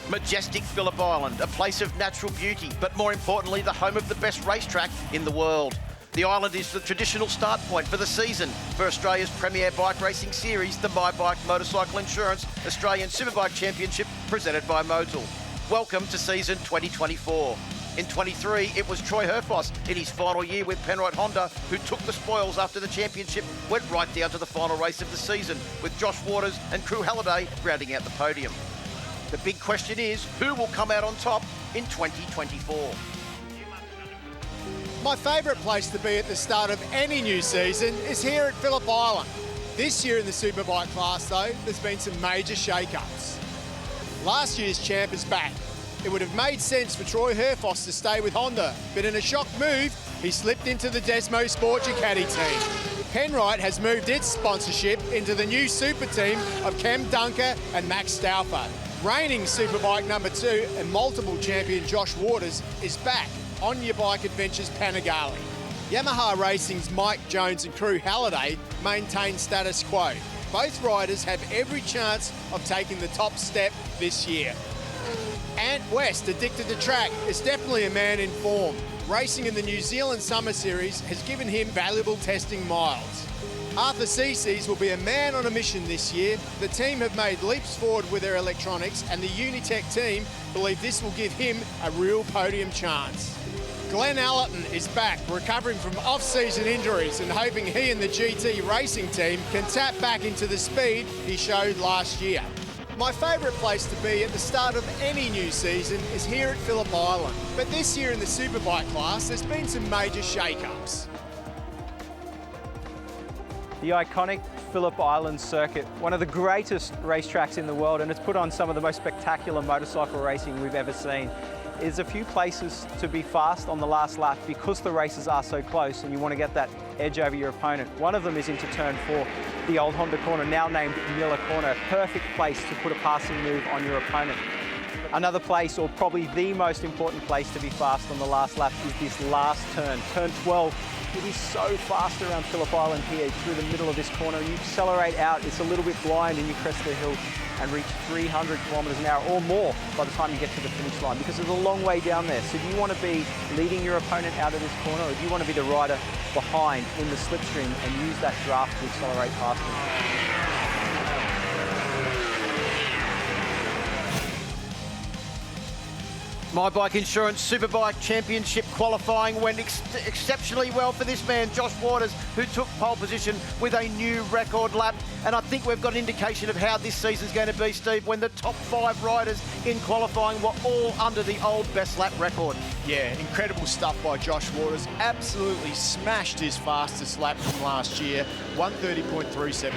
Majestic Phillip Island, a place of natural beauty, but more importantly, the home of the best racetrack in the world. The island is the traditional start point for the season for Australia's premier bike racing series, the My Bike Motorcycle Insurance Australian Superbike Championship, presented by Motul. Welcome to season 2024. In 23, it was Troy Herfoss in his final year with Penrite Honda who took the spoils after the championship went right down to the final race of the season, with Josh Waters and Crew Halliday rounding out the podium. The big question is, who will come out on top in 2024? My favourite place to be at the start of any new season is here at Phillip Island. This year in the Superbike class though, there's been some major shake-ups. Last year's champ is back. It would have made sense for Troy Herfoss to stay with Honda, but in a shock move, he slipped into the Desmo Sport Ducati team. Penrite has moved its sponsorship into the new super team of Cam Dunker and Max Stauffer. Reigning Superbike number 2 and multiple champion Josh Waters is back on Your Bike Adventures Panigale. Yamaha Racing's Mike Jones and Crew Halliday maintain status quo. Both riders have every chance of taking the top step this year. Ant West, addicted to track, is definitely a man in form. Racing in the New Zealand Summer Series has given him valuable testing miles. Arthur Cece's will be a man on a mission this year. The team have made leaps forward with their electronics, and the Unitec team believe this will give him a real podium chance. Glenn Allerton is back, recovering from off-season injuries and hoping he and the GT racing team can tap back into the speed he showed last year. My favourite place to be at the start of any new season is here at Phillip Island. But this year in the Superbike class, there's been some major shake-ups. The iconic Phillip Island circuit, one of the greatest racetracks in the world, and it's put on some of the most spectacular motorcycle racing we've ever seen. There's a few places to be fast on the last lap because the races are so close and you want to get that edge over your opponent. One of them is into turn 4, the old Honda corner, now named Miller Corner. Perfect place to put a passing move on your opponent. Another place, or probably the most important place to be fast on the last lap, is this last turn, turn 12. It is so fast around Phillip Island here through the middle of this corner. You accelerate out, it's a little bit blind, and you crest the hill and reach 300 kilometres an hour or more by the time you get to the finish line, because there's a long way down there. So do you want to be leading your opponent out of this corner, or do you want to be the rider behind in the slipstream and use that draft to accelerate past them? My Bike Insurance Superbike Championship qualifying went exceptionally well for this man, Josh Waters, who took pole position with a new record lap. And I think we've got an indication of how this season's going to be, Steve, when the top 5 riders in qualifying were all under the old best lap record. Yeah, incredible stuff by Josh Waters. Absolutely smashed his fastest lap from last year, 1:30.37.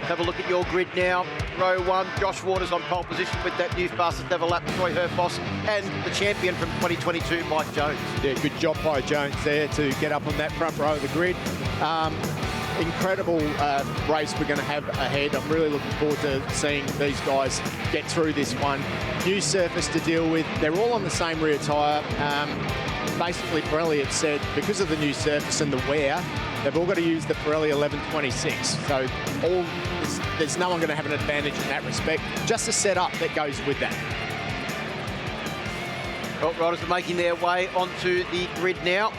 Have a look at your grid now. Row 1, Josh Waters on pole position with that new fastest ever lap, Troy Herfoss, and the champion from 2022, Mike Jones. Yeah, good job by Jones there to get up on that front row of the grid. Incredible race we're going to have ahead. I'm really looking forward to seeing these guys get through this one. New surface to deal with. They're all on the same rear tyre. Basically, Pirelli had said because of the new surface and the wear, they've all got to use the Pirelli 1126. So there's no one going to have an advantage in that respect. Just a setup that goes with that. Well, riders are making their way onto the grid now.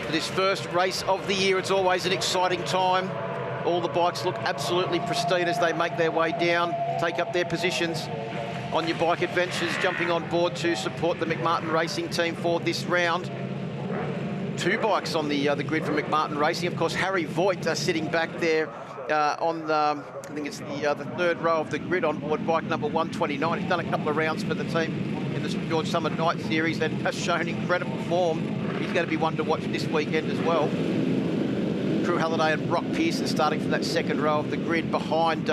For this first race of the year, it's always an exciting time. All the bikes look absolutely pristine as they make their way down, take up their positions on Your Bike Adventures, jumping on board to support the McMartin Racing team for this round. 2 bikes on the grid from McMartin Racing. Of course, Harry Voigt sitting back there on the, I think it's the 3rd row of the grid on board bike number 129. He's done a couple of rounds for the team in the St George Summer Night Series and has shown incredible form. He's going to be one to watch this weekend as well. Crew Halliday and Brock Pearson starting from that 2nd row of the grid behind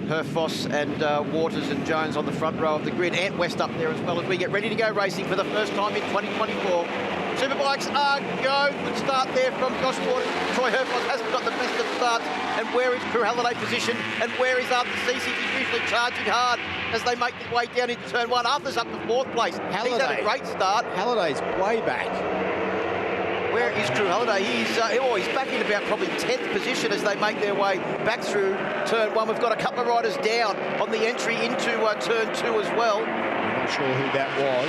Herfoss and Waters and Jones on the front row of the grid. Ant West up there as well as we get ready to go racing for the first time in 2024. Superbikes are go. Good start there from Josh Waters. Troy Herfoss hasn't got the best of starts. And where is Crew Halliday positioned? And where is Arthur Cece? He's usually charging hard as they make their way down into turn 1. Arthur's up to 4th place. Halliday, he's had a great start. Halliday's way back. Where is Drew Halliday? He's back in about probably 10th position as they make their way back through turn 1. We've got a couple of riders down on the entry into turn 2 as well. I'm not sure who that was.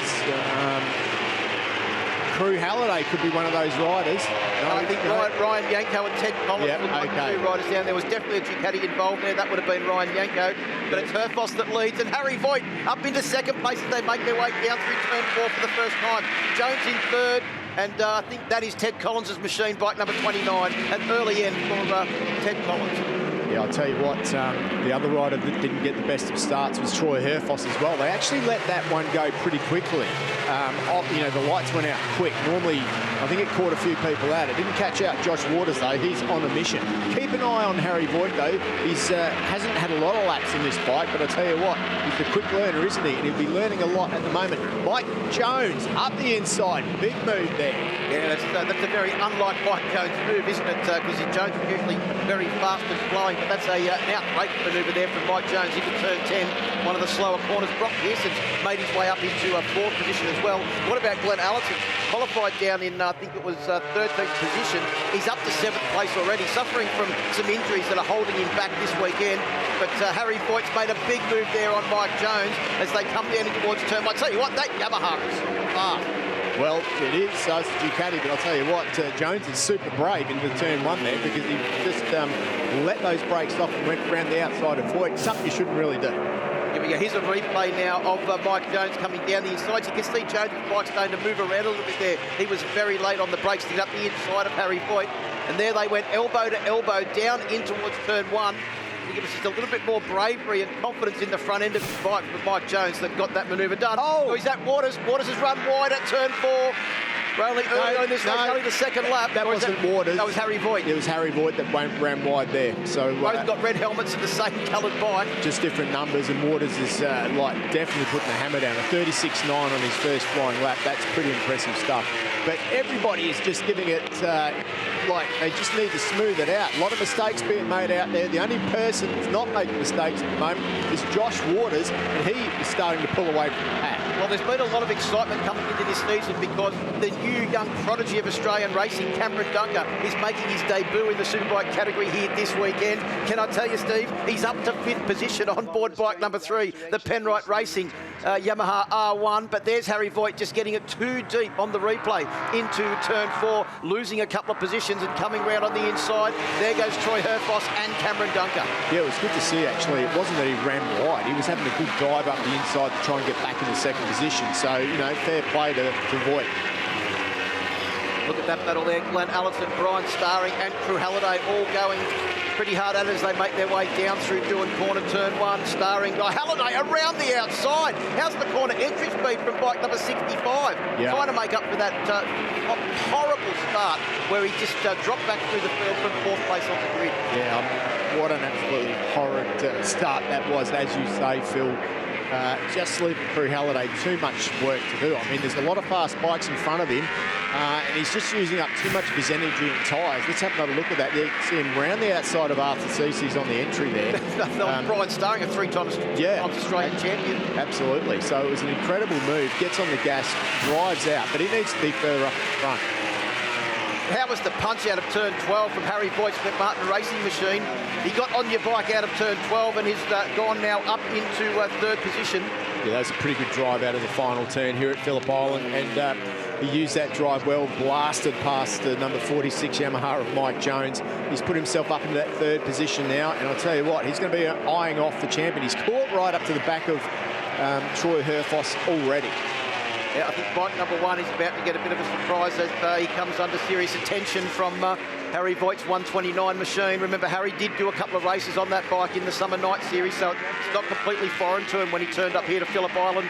Drew Halliday could be one of those riders. I think Ryan Yanko and Ted Collins look like the two riders down. There was definitely a Ducati involved there. That would have been Ryan Yanko. But it's Herfoss that leads. And Harry Voigt up into second place as they make their way down through turn 4 for the first time. Jones in third. And I think that is Ted Collins' machine, bike number 29. An early end for Ted Collins. Yeah, I'll tell you what, the other rider that didn't get the best of starts was Troy Herfoss as well. They actually let that one go pretty quickly. You know, the lights went out quick. Normally, I think it caught a few people out. It didn't catch out Josh Waters, though. He's on a mission. Keep an eye on Harry Voigt, though. He's hasn't had a lot of laps in this bike, but I tell you what, he's a quick learner, isn't he? And he'll be learning a lot at the moment. Mike Jones, up the inside. Big move there. Yeah, that's a very unlike Mike Jones move, isn't it? Because Jones is usually very fast and flowing, but that's an outright manoeuvre there from Mike Jones into turn 10. One of the slower corners. Brock Pearson's made his way up into a 4th position as well. What about Glenn Allison? Qualified down in, I think it was 13th position. He's up to 7th place already, suffering from some injuries that are holding him back this weekend. But Harry Voigt's made a big move there on Mike Jones as they come down towards turn 1. I tell you what, that Yamaha is fast. Well, it is, so it's Ducati, but I'll tell you what, Jones is super brave into turn 1 there because he just let those brakes off and went around the outside of Voigt, something you shouldn't really do. Here's a replay now of Mike Jones coming down the inside. You can see Jones' bike starting to move around a little bit there. He was very late on the brakes to get up the inside of Harry Voigt. And there they went elbow to elbow down in towards turn 1. To give us just a little bit more bravery and confidence in the front end of his bike with Mike Jones that got that manoeuvre done. Oh, he's at Waters. Waters has run wide at turn 4. We're only early on this race, only the second lap. That wasn't Waters. That was Harry Voigt. It was Harry Voigt that ran wide there. So both got red helmets and the same coloured bike. Just different numbers, and Waters is definitely putting the hammer down. A 36.9 on his first flying lap. That's pretty impressive stuff. But everybody is just giving it they just need to smooth it out. A lot of mistakes being made out there. The only person that's not making mistakes at the moment is Josh Waters, and he is starting to pull away from the pack. Well, there's been a lot of excitement coming into this season because the new young prodigy of Australian racing, Cameron Dunker, is making his debut in the Superbike category here this weekend. Can I tell you, Steve, he's up to 5th position on board bike number 3, the Penrite Racing Yamaha R1. But there's Harry Voigt just getting it too deep on the replay into turn 4, losing a couple of positions and coming round on the inside. There goes Troy Herfoss and Cameron Dunker. Yeah, it was good to see, actually. It wasn't that he ran wide. He was having a good dive up the inside to try and get back in the second position. So, you know, fair play to Voigt. Look at that battle there. Glenn Allison, Brian Starring and Drew Halliday all going pretty hard at it as they make their way down through doing corner turn 1. Starring Halliday around the outside. How's the corner entry speed from bike number 65? Yeah. Trying to make up for that horrible start where he just dropped back through the field from 4th place on the grid. Yeah, what an absolutely horrid start that was, as you say, Phil. Just leaving Drew Halliday too much work to do. I mean, there's a lot of fast bikes in front of him, and he's just using up too much of his energy and tyres. Let's have another look at that. You can see him round the outside of Arthur Cece's on the entry there. Brian Starring, a 3-time Australian champion. Absolutely. So it was an incredible move. Gets on the gas, drives out, but he needs to be further up the front. How was the punch out of turn 12 from Harry Voigt's McMartin racing machine? He got on your bike out of turn 12 and he's gone now up into 3rd position. Yeah, that was a pretty good drive out of the final turn here at Phillip Island, and he used that drive well, blasted past the number 46 Yamaha of Mike Jones. He's put himself up into that 3rd position now, and I'll tell you what, he's going to be eyeing off the champion. He's caught right up to the back of Troy Herfoss already. Yeah, I think bike number 1 is about to get a bit of a surprise as he comes under serious attention from Harry Voigt's 129 machine. Remember, Harry did do a couple of races on that bike in the Summer Night Series, so it's not completely foreign to him when he turned up here to Phillip Island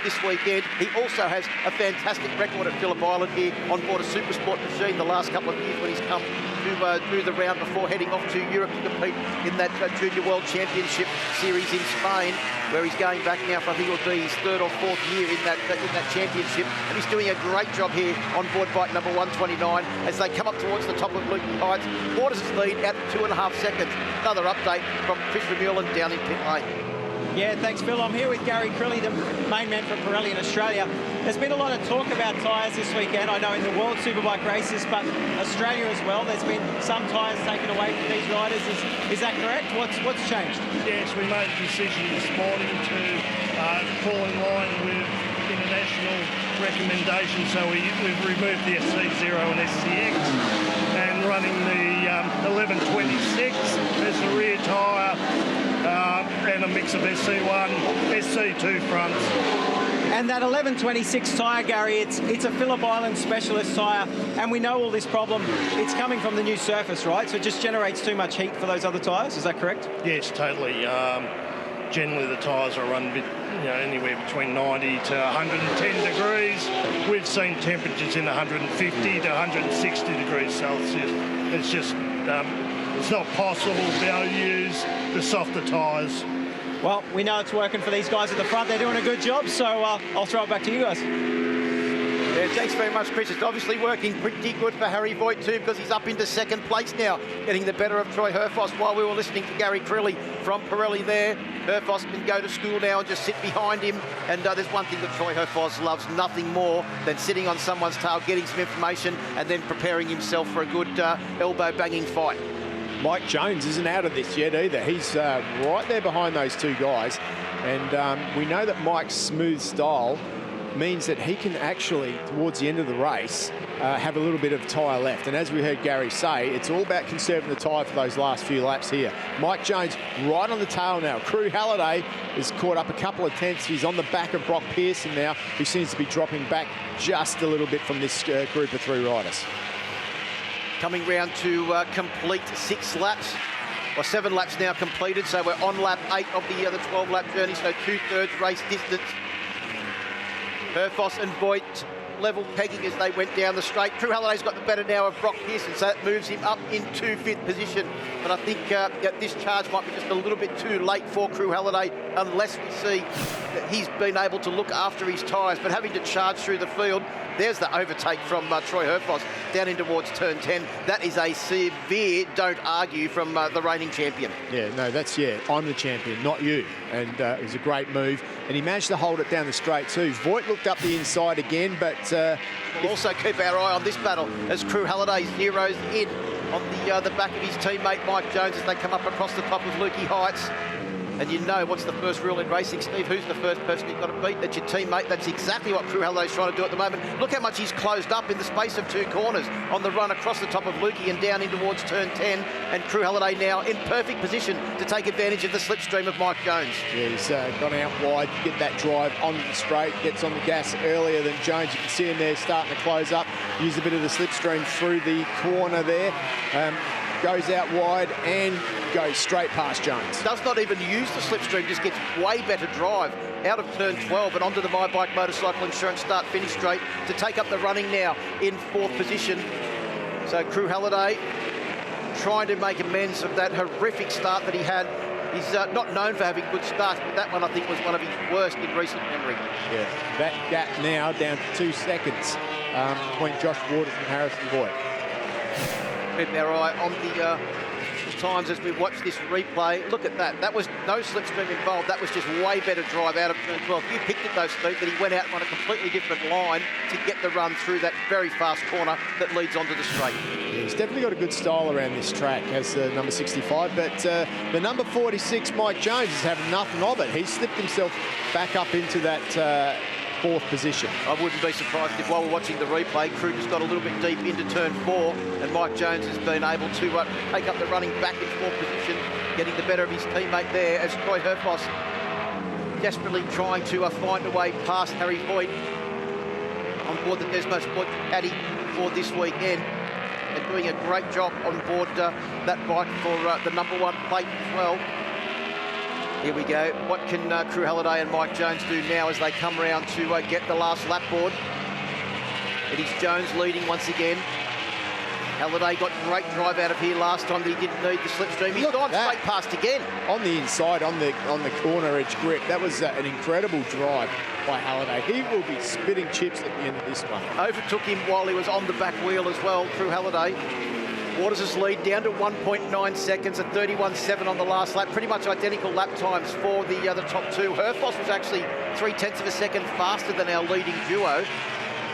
this weekend. He also has a fantastic record at Phillip Island here on board a Supersport machine the last couple of years when he's come to do the round before heading off to Europe to compete in that Junior World Championship Series in Spain, where he's going back now for, I think it'll be his 3rd or 4th year in that championship. And he's doing a great job here on board bike number 129 as they come up towards the top of Luton Heights. Waters' lead out of 2.5 seconds. Another update from Chris Remulan down in pit lane. Yeah, thanks, Phil. I'm here with Gary Crilly, the main man for Pirelli in Australia. There's been a lot of talk about tyres this weekend, I know in the World Superbike races, but Australia as well. There's been some tyres taken away from these riders. Is that correct? What's changed? Yes, we made a decision this morning to fall in line with international recommendations. So we've removed the SC0 and SCX and running the 1126 as the rear tyre and a mix of SC1, SC2 fronts. And that 1126 tyre, Gary, it's a Phillip Island specialist tyre, and we know all this problem. It's coming from the new surface, right? So it just generates too much heat for those other tyres. Is that correct? Yes, totally. Generally, the tyres are run anywhere between 90 to 110 degrees. We've seen temperatures in 150 to 160 degrees Celsius. It's just, it's not possible to be able to use the softer tyres. Well, we know it's working for these guys at the front. They're doing a good job, so I'll throw it back to you guys. Yeah, thanks very much, Chris. It's obviously working pretty good for Harry Voigt too, because he's up into second place now, getting the better of Troy Herfoss. While we were listening to Gary Crilly from Pirelli there, Herfoss can go to school now and just sit behind him. And there's one thing that Troy Herfoss loves nothing more than sitting on someone's tail, getting some information, and then preparing himself for a good elbow-banging fight. Mike Jones isn't out of this yet either. He's right there behind those two guys. And we know that Mike's smooth style means that he can actually, towards the end of the race, have a little bit of tyre left. And as we heard Gary say, it's all about conserving the tyre for those last few laps here. Mike Jones right on the tail now. Crew Halliday is caught up a couple of tenths. He's on the back of Brock Pearson now, who seems to be dropping back just a little bit from this group of three riders. Coming round to complete 6 laps, or 7 laps now completed, so we're on lap 8 of the 12-lap journey, so 2/3 race distance. Herfoss and Voigt level pegging as they went down the straight. Crew Halliday's got the better now of Brock Pearson, so that moves him up into 5th position. But I think this charge might be just a little bit too late for Crew Halliday, unless we see that he's been able to look after his tyres. But having to charge through the field, there's the overtake from Troy Herfoss down in towards turn 10. That is a severe don't argue from the reigning champion. Yeah, no, I'm the champion, not you. And it was a great move. And he managed to hold it down the straight too. Voigt looked up the inside again, but... we'll also keep our eye on this battle as Crew Halliday zeroes in on the back of his teammate Mike Jones as they come up across the top of Lukey Heights. And you know what's the first rule in racing, Steve? Who's the first person you've got to beat? That's your teammate. That's exactly what Crew Halliday's trying to do at the moment. Look how much he's closed up in the space of 2 corners on the run across the top of Lukey and down in towards turn 10. And Crew Halliday now in perfect position to take advantage of the slipstream of Mike Jones. Yeah, he's gone out wide, get that drive on the straight, gets on the gas earlier than Jones. You can see him there starting to close up, use a bit of the slipstream through the corner there. Goes out wide and goes straight past Jones. Does not even use the slipstream, just gets way better drive out of turn 12 and onto the My Bike Motorcycle Insurance start-finish straight to take up the running now in 4th position. So Crew Halliday trying to make amends of that horrific start that he had. He's not known for having good starts, but that one I think was one of his worst in recent memory. Yeah, that gap now down to 2 seconds between Josh Waters and Harrison Voigt. Keep our eye on the times as we watch this replay. Look at that. That was no slipstream involved. That was just way better drive out of turn 12. You picked it though, Steve, that he went out on a completely different line to get the run through that very fast corner that leads onto the straight. Yeah, he's definitely got a good style around this track as number 65, but the number 46, Mike Jones, is having nothing of it. He's slipped himself back up into that 4th position. I wouldn't be surprised if while we're watching the replay, Crew just got a little bit deep into turn 4 and Mike Jones has been able to take up the running back in 4th position, getting the better of his teammate there as Troy Herfoss desperately trying to find a way past Harry Voigt on board the Desmo Sport Caddy for this weekend and doing a great job on board that bike for the number 1 plate as well. Here we go. What can Crew Halliday and Mike Jones do now as they come round to get the last lap board? It is Jones leading once again. Halliday got great drive out of here last time that he didn't need the slipstream. He's gone straight past again. On the inside, on the corner edge grip. That was an incredible drive by Halliday. He will be spitting chips at the end of this one. Overtook him while he was on the back wheel as well, Crew Halliday. Waters' lead down to 1.9 seconds at 31.7 on the last lap. Pretty much identical lap times for the top two. Herfoss was actually 0.3 of a second faster than our leading duo.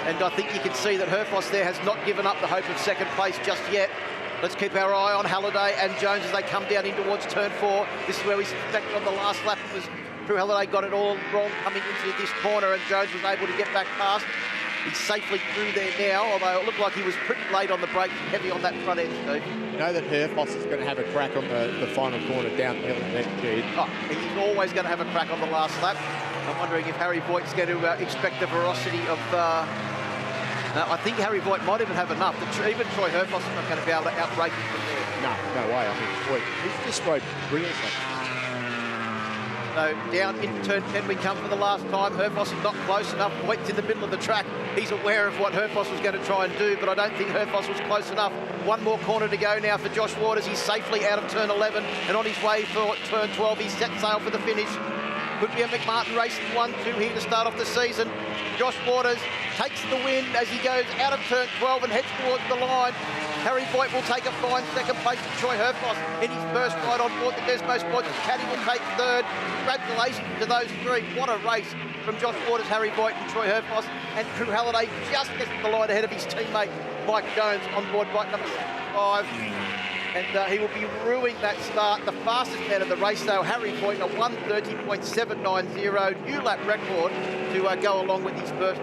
And I think you can see that Herfoss there has not given up the hope of second place just yet. Let's keep our eye on Halliday and Jones as they come down in towards turn 4. This is where we suspected on the last lap it was Drew Halliday got it all wrong coming into this corner, and Jones was able to get back past. He's safely through there now, although it looked like he was pretty late on the brakes, heavy on that front end, Steve. You know that Herfoss is going to have a crack on the final corner down the hill in that Jude. Oh, he's always going to have a crack on the last lap. I'm wondering if Harry Voigt's going to expect the ferocity of... I think Harry Voigt might even have enough. Even Troy Herfoss is not going to be able to outrate him from there. No way. I mean, Voigt, he's just rode brilliantly. So down in turn 10 we come for the last time. Herfoss is not close enough. Voigt's in the middle of the track. He's aware of what Herfoss was going to try and do, but I don't think Herfoss was close enough. One more corner to go now for Josh Waters. He's safely out of turn 11 and on his way for turn 12. He's set sail for the finish. Could be a McMartin race 1-2 here to start off the season. Josh Waters takes the win as he goes out of turn 12 and heads towards the line. Harry Voigt will take a fine second place to Troy Herfoss in his first ride on board the Desmo Sports. Caddy will take third. Congratulations to those three. What a race from Josh Waters, Harry Voigt and Troy Herfoss. And Drew Halliday just gets the line ahead of his teammate Mike Jones on board bike number 5. And he will be ruining that start. The fastest man of the race, though, Harry Voigt, a 1:30.790 new lap record to go along with his first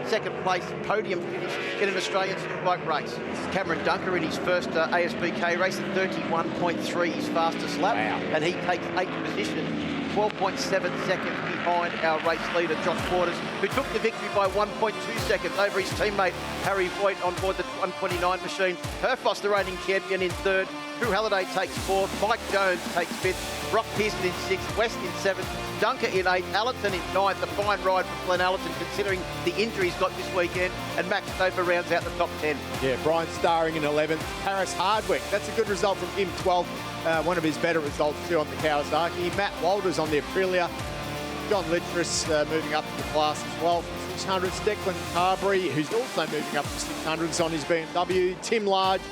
second place podium finish in an Australian Superbike race. Cameron Dunker in his first ASBK race at 31.3, his fastest lap. Wow. And he takes 8th position, 12.7 seconds behind our race leader, Josh Waters, who took the victory by 1.2 seconds over his teammate, Harry Voigt, on board the 129 machine. Herfoss, the reigning champion, in third. Drew Halliday takes 4th. Mike Jones takes 5th. Brock Pearson in 6th. West in 7th. Dunker in 8th. Allerton in 9th. A fine ride from Glenn Allerton, considering the injury he's got this weekend. And Max Stover rounds out the top 10. Yeah, Brian Starring in 11th. Harris Hardwick, that's a good result from him, 12th. One of his better results too on the Kawasaki. Matt Walters on the Aprilia. John Littress moving up to the class as well from 600s. Declan Carberry, who's also moving up to 600s on his BMW. Tim Large,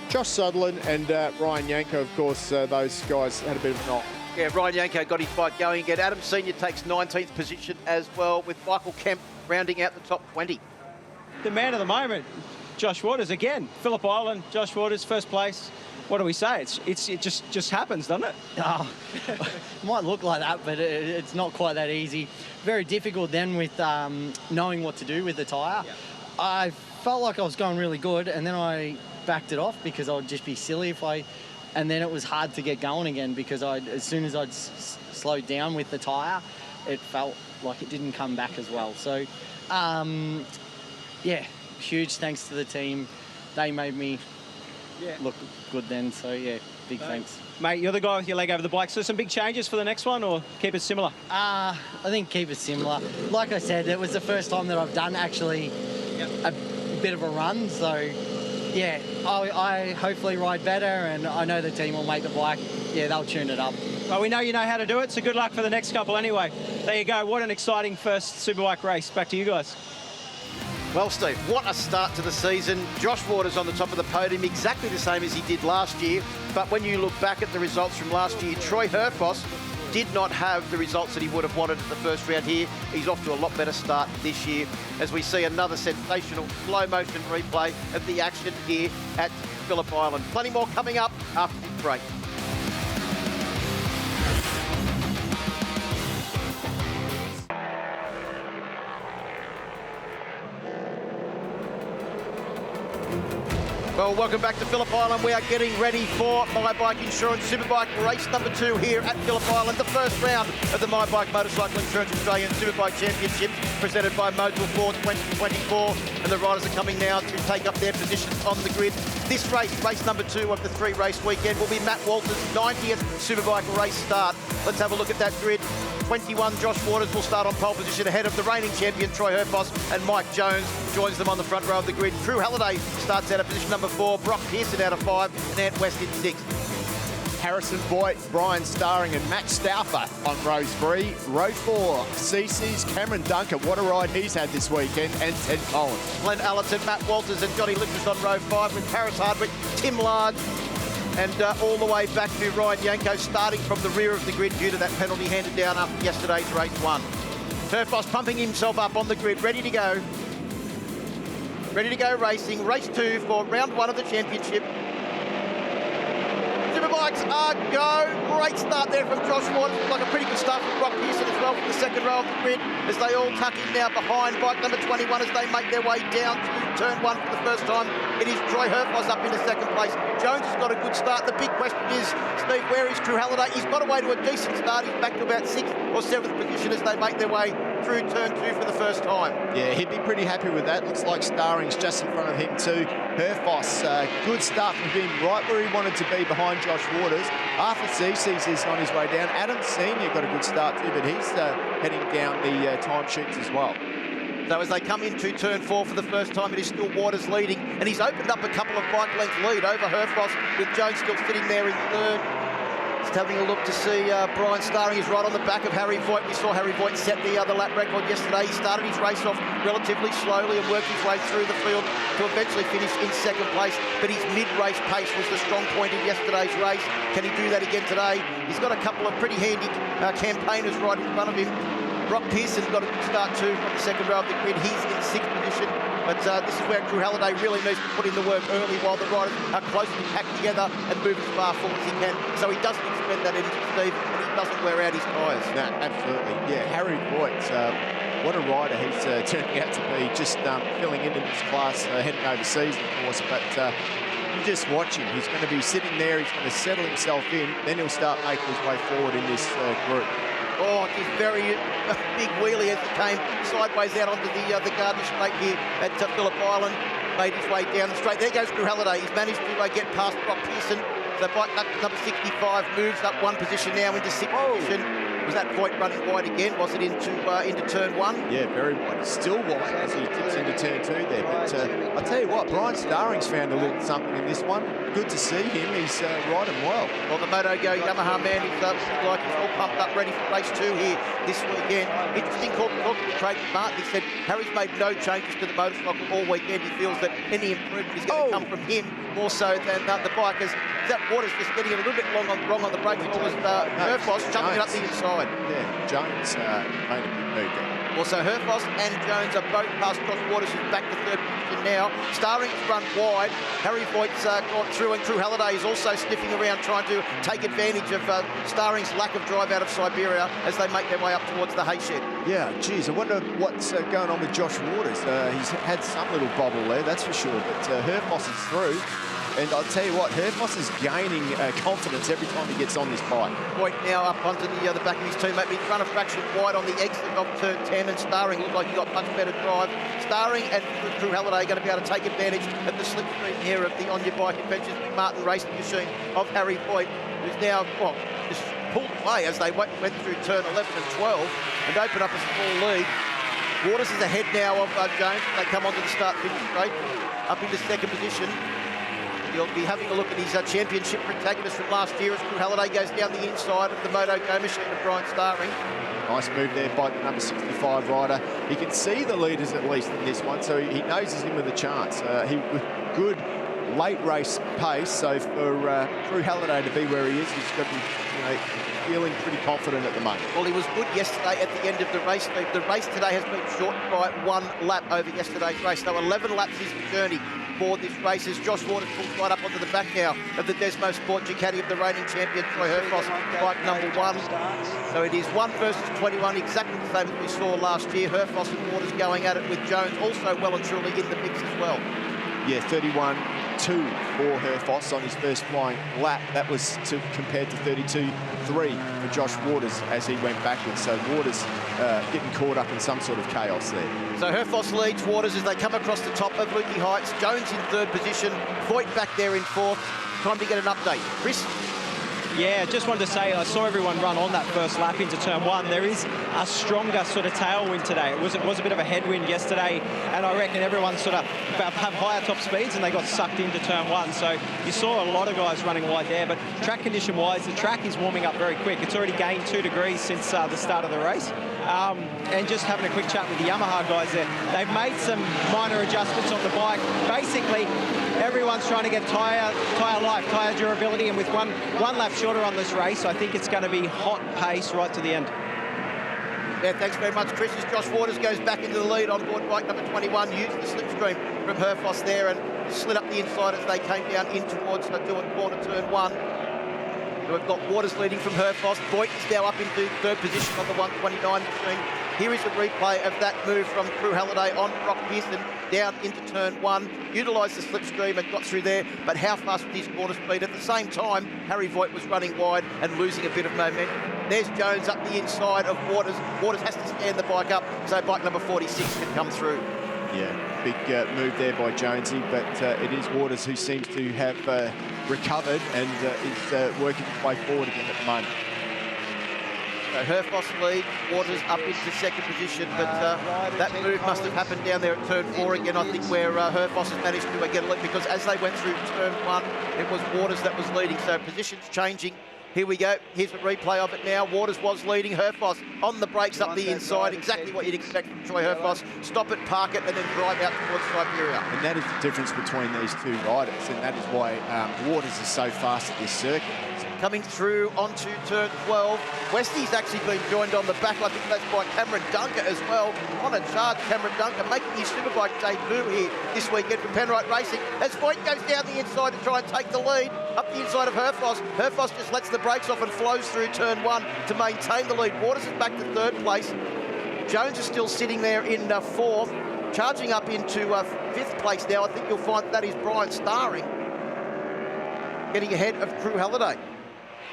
Josh Sutherland and Ryan Yanko, of course. Those guys had a bit of a knock. Yeah, Ryan Yanko got his bike going again. Adam Senior takes 19th position as well, with Michael Kemp rounding out the top 20. The man of the moment, Josh Waters again. Phillip Island, Josh Waters, first place. What do we say? It just happens, doesn't it? Oh, it might look like that, but it's not quite that easy. Very difficult then with knowing what to do with the tyre. Yeah. I felt like I was going really good, and then I backed it off because I would just be silly if I... And then it was hard to get going again because as soon as I'd slowed down with the tyre, it felt like it didn't come back as well. So, yeah, huge thanks to the team. They made me look good then, so yeah, big thanks. Mate, you're the guy with your leg over the bike, so some big changes for the next one, or keep it similar? I think keep it similar. Like I said, it was the first time that I've done actually a bit of a run, so yeah, I hopefully ride better, and I know the team will make the bike, they'll tune it up. Well, we know you know how to do it, so good luck for the next couple anyway. There you go, what an exciting first Superbike race. Back to you guys. Well, Steve, what a start to the season. Josh Waters on the top of the podium, exactly the same as he did last year. But when you look back at the results from last year, Troy Herfoss did not have the results that he would have wanted at the first round here. He's off to a lot better start this year as we see another sensational slow-motion replay of the action here at Phillip Island. Plenty more coming up after this break. Well, welcome back to Phillip Island. We are getting ready for My Bike Insurance Superbike race number 2 here at Phillip Island. The first round of the My Bike Motorcycle Insurance Australian Superbike Championship presented by Motorsports 2024. And the riders are coming now to take up their positions on the grid. This race, race number 2 of the 3-race weekend, will be Matt Walters' 90th Superbike race start. Let's have a look at that grid. 21, Josh Waters will start on pole position ahead of the reigning champion, Troy Herfoss, and Mike Jones joins them on the front row of the grid. Drew Halliday starts out at position number 4, Brock Pearson out of 5, and Ant West in 6th. Harrison Voigt, Brian Starring and Matt Stauffer on rows 3. Row 4, CC's Cameron Duncan. What a ride he's had this weekend. And Ted Collins. Glenn Allerton, Matt Walters and Johnny Lippers on row 5 with Paris Hardwick, Tim Large, and all the way back to Ryan Yanko, starting from the rear of the grid due to that penalty handed down after yesterday's race 1. Turf Boss pumping himself up on the grid, ready to go. Ready to go racing. Race 2 for round 1 of the championship. Superbikes are go. Great start there from Josh Waters. Like a pretty good start from Brock Pearson as well from the second row of the grid as they all tuck in now behind bike number 21 as they make their way down to turn 1 for the first time. It is Troy Herfoss up into second place. Jones has got a good start. The big question is, Steve, where is Drew Halliday? He's got away to a decent start. He's back to about 6th or 7th position as they make their way through turn 2 for the first time. Yeah, he'd be pretty happy with that. Looks like Starring's just in front of him too. Herfoss, good start from him, right where he wanted to be behind Josh Waters. Arthur CC's is on his way down. Adam Senior got a good start too, but he's heading down the time sheets as well. So as they come into turn 4 for the first time, it is still Waters leading, and he's opened up a couple of bike length lead over Herfoss, with Jones still sitting there in third. Just having a look to see Brian Starring is right on the back of Harry Voigt. We saw Harry Voigt set the other lap record yesterday. He started his race off relatively slowly and worked his way through the field to eventually finish in second place. But his mid-race pace was the strong point in yesterday's race. Can he do that again today? He's got a couple of pretty handy campaigners right in front of him. Brock Pearson got a good start too from the second row of the grid. He's in 6th position. But this is where Drew Halliday really needs to put in the work early while the riders are closely packed together and move as far forward as he can. So he doesn't expend that energy, Steve, and he doesn't wear out his tyres. No, absolutely. Yeah, Harry Voigt, what a rider he's turning out to be, just filling in this class, heading overseas, of course. But you just watch him. He's going to be sitting there. He's going to settle himself in. Then he'll start making his way forward in this group. Oh, just very big wheelie as he came sideways out onto the Gardner Straight here at Phillip Island. Made his way down the straight. There goes Drew Halliday. He's managed to get past Brock Pearson. So bike number 65 moves up 1 position now into 6th position. Was that Voigt running wide again? Was it into turn 1? Yeah, very wide. Still wide as he tips into turn 2 there. But I'll tell you what, Brian Starring's found a little something in this one. Good to see him. He's riding well. Well, the MotoGo Yamaha man, he's like he's all pumped up, ready for race 2 here this weekend. Interesting call talking to Craig Martin. He said Harry's made no changes to the motorcycle all weekend. He feels that any improvement is going to come from him more so than the bikers. That Waters just getting it a little bit wrong on the brakes. It was Herfoss jumping it up the inside. Yeah, Jones made a big move there. Also, Herfoss and Jones are both past Josh Waters, who's back to 3rd position now. Starring's run wide. Harry Voigt's got through, and Drew Halliday is also sniffing around trying to take advantage of Starring's lack of drive out of Siberia as they make their way up towards the hay shed. Yeah, geez, I wonder what's going on with Josh Waters. He's had some little bobble there, that's for sure, but Herfoss is through. And I'll tell you what, Herfoss is gaining confidence every time he gets on this bike. Voigt now up onto the back of his teammate. He's run a fraction wide on the exit of turn 10, and Starring looked like he got much better drive. Starring and Drew Halliday are going to be able to take advantage of the slipstream here of the On Your Bike Adventures Martin racing machine of Harry Voigt, who's now, well, just pulled away as they went through turn 11 and 12 and opened up a small lead. Waters is ahead now of Jones. They come onto the start-finish straight, up into 2nd position. You'll be having a look at his championship protagonist from last year as Drew Halliday goes down the inside of the MotoGo machine of Brian Starring. Nice move there by the number 65 rider. He can see the leaders at least in this one, so he knows he's in with a chance. Good late race pace, so for Drew Halliday to be where he is, he's got to be feeling pretty confident at the moment. Well, he was good yesterday at the end of the race. The race today has been shortened by 1 lap over yesterday's race. So 11 laps is the journey for this race as Josh Waters pulls right up onto the back now of the Desmo Sport Ducati of the reigning champion, Troy Herfoss, bike number 1. So it is 1 versus 21, exactly the same as we saw last year. Herfoss and Waters going at it with Jones also well and truly in the mix as well. Yeah, 31-2 for Herfoss on his first flying lap. That was compared to 32-3 for Josh Waters as he went backwards. So Waters getting caught up in some sort of chaos there. So Herfoss leads Waters as they come across the top of Lukey Heights. Jones in 3rd position, Voigt back there in 4th. Time to get an update. Chris? Yeah, just wanted to say I saw everyone run on that first lap into turn one. There is a stronger sort of tailwind today. It was a bit of a headwind yesterday, and I reckon everyone sort of have higher top speeds and they got sucked into turn one. So you saw a lot of guys running wide there, but track condition wise, the track is warming up very quick. It's already gained 2 degrees since the start of the race. And just having a quick chat with the Yamaha guys there, they've made some minor adjustments on the bike. Basically, everyone's trying to get tyre life, tyre durability, and with one lap shorter on this race, I think it's going to be hot pace right to the end. Yeah, thanks very much, Chris. As Josh Waters goes back into the lead on board bike number 21, used the slipstream from Herfoss there and slid up the inside as they came down in towards corner turn one. So we've got Waters leading from Herfoss. Voigt is now up into third position on the 129 machine. Here is a replay of that move from Crew Halliday on Brock Pearson down into turn one. Utilised the slipstream and got through there, but how fast was his quarter speed? At the same time, Harry Voigt was running wide and losing a bit of momentum. There's Jones up the inside of Waters. Waters has to stand the bike up, so bike number 46 can come through. Yeah, big move there by Jonesy, but it is Waters who seems to have recovered and is working his way forward again at the moment. So Herfoss lead, Waters up into second position, but that move must have happened down there at turn 4 again, I think, where Herfoss has managed to get a lead, because as they went through turn 1, it was Waters that was leading, so positions changing. Here we go. Here's a replay of it now. Waters was leading. Herfoss on the brakes up the inside. Exactly what you'd expect from Troy Herfoss. Stop it, park it, and then drive out towards Siberia. And that is the difference between these two riders, and that is why Waters is so fast at this circuit. Coming through onto turn 12. Westy's actually been joined on the back. I think that's by Cameron Dunker as well. On a charge, Cameron Dunker making his Superbike debut here this weekend from Penrite Racing. As Voigt goes down the inside to try and take the lead up the inside of Herfoss. Herfoss just lets the brakes off and flows through turn 1 to maintain the lead. Waters is back to third place. Jones is still sitting there in fourth, charging up into fifth place now. I think you'll find that is Brian Starring getting ahead of Crew Halliday.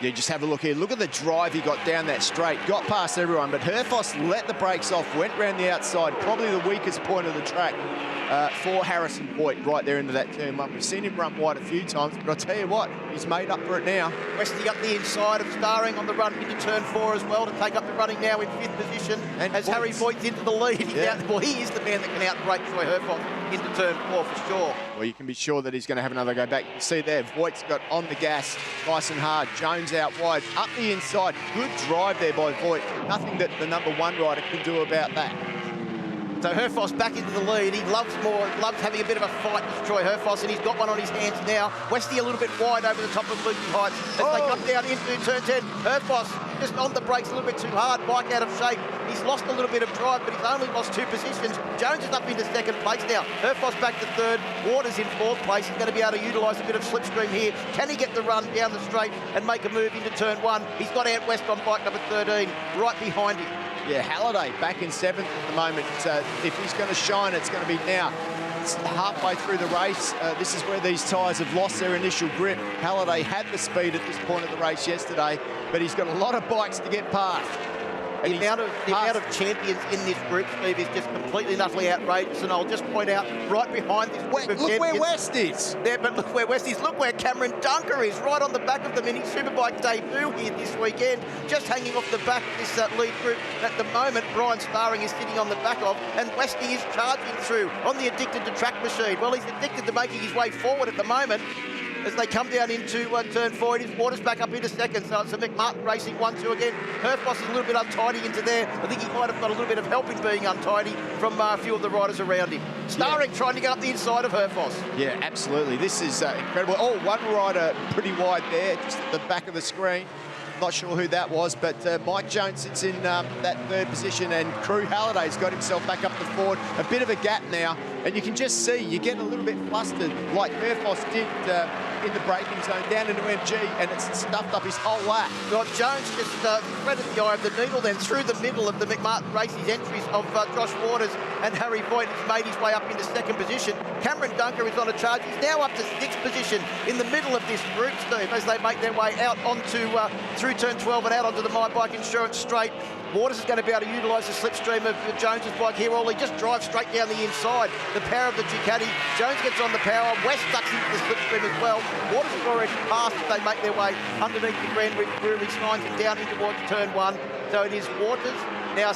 Yeah, just have a look here. Look at the drive he got down that straight. Got past everyone, but Herfoss let the brakes off, went round the outside, probably the weakest point of the track for Harrison Voigt right there into that turn 1. We've seen him run wide a few times, but I'll tell you what, he's made up for it now. Westy up the inside of Starring on the run into turn 4 as well to take up the running now in 5th position. And as Harry Voigt's into the lead, he is the man that can outbrake Troy Herfoss into turn 4 for sure. Well, you can be sure that he's going to have another go back. You can see there, Voigt's got on the gas nice and hard. Jones out wide, up the inside. Good drive there by Voigt. Nothing that the number 1 rider can do about that. So Herfoss back into the lead. He loves having a bit of a fight with Troy Herfoss, and he's got one on his hands now. Westy a little bit wide over the top of Lukey Heights as they come down into turn 10. Herfoss just on the brakes a little bit too hard, bike out of shape. He's lost a little bit of drive, but he's only lost 2 positions. Jones is up into second place now. Herfoss back to third. Waters in fourth place. He's going to be able to utilise a bit of slipstream here. Can he get the run down the straight and make a move into turn 1? He's got out west on bike number 13, right behind him. Yeah, Halliday back in 7th at the moment. If he's going to shine, it's going to be now. It's halfway through the race. This is where these tyres have lost their initial grip. Halliday had the speed at this point of the race yesterday, but he's got a lot of bikes to get past. The amount of champions in this group, Steve, is just completely and utterly outrageous. And I'll just point out right behind this group of look where West is. There, but look where West is. Look where Cameron Dunker is, right on the back of them in his Superbike debut here this weekend. Just hanging off the back of this lead group at the moment. Brian Starring is sitting on the back of, and Westy is charging through on the Addicted to Track machine. Well, he's addicted to making his way forward at the moment. As they come down into turn 4, it is Waters back up into second, so it's a McMartin Racing 1-2 again. Herfoss is a little bit untidy into there. I think he might have got a little bit of help in being untidy from a few of the riders around him. Starring trying to get up the inside of Herfoss. Yeah, absolutely. This is incredible. Oh, one rider pretty wide there, just at the back of the screen. Not sure who that was, but Mike Jones sits in that third position, and Crew Halliday's got himself back up to fourth. A bit of a gap now, and you can just see you get a little bit flustered, like Herfoss did in the braking zone down into MG, and it's stuffed up his whole lap. Got Jones just threaded the eye of the needle then through the middle of the McMartin Racing's entries of Josh Waters, and Harry Voigt has made his way up into second position. Cameron Dunker is on a charge. He's now up to 6th position in the middle of this group, Steve, as they make their way out onto through turn 12 and out onto the My Bike Insurance straight. Waters is going to be able to utilise the slipstream of Jones's bike here. All he just drives straight down the inside. The power of the Ducati. Jones gets on the power. West ducks into the slipstream as well. Waters has already passed as they make their way underneath the Grand Prix lines and down in towards turn 1. So it is Waters now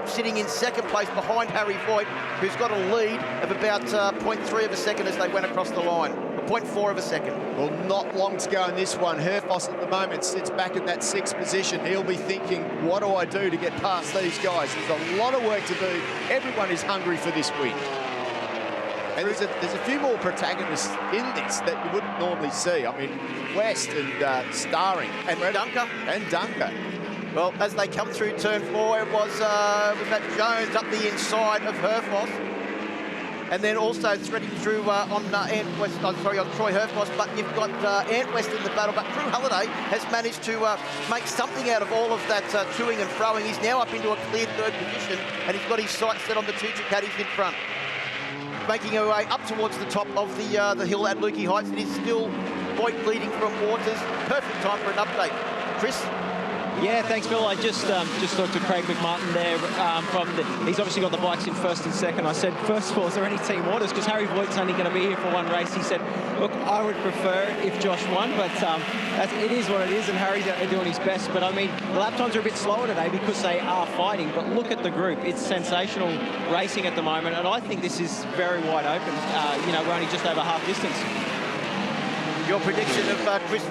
sitting in second place behind Harry Voigt, who's got a lead of about 0.3 of a second as they went across the line. 0.4 of a second. Well, not long to go in this one. Herfoss at the moment sits back in that 6th position. He'll be thinking, what do I do to get past these guys? There's a lot of work to do. Everyone is hungry for this win. And there's a few more protagonists in this that you wouldn't normally see. I mean, West and Starring. And Dunker. And Dunker. Well, as they come through turn 4, it was that Jones up the inside of Herfoss. And then also threading through on Antwest, on Troy Herfoss, but you've got Antwest in the battle. But Drew Halliday has managed to make something out of all of that toing and throwing. He's now up into a clear 3rd position, and he's got his sights set on the 2 Ducatis in front. Making our way up towards the top of the hill at Lukey Heights. It is still Voigt leading from Waters. Perfect time for an update. Chris? Yeah, thanks, Phil. I just talked to Craig McMartin there. He's obviously got the bikes in 1st and 2nd. I said, first of all, is there any team orders? Because Harry Voigt's only going to be here for 1 race. He said, look, I would prefer if Josh won, but it is what it is, and Harry's out there doing his best. But I mean, the lap times are a bit slower today because they are fighting. But look at the group; it's sensational racing at the moment, and I think this is very wide open. We're only just over half distance. Your prediction of Chris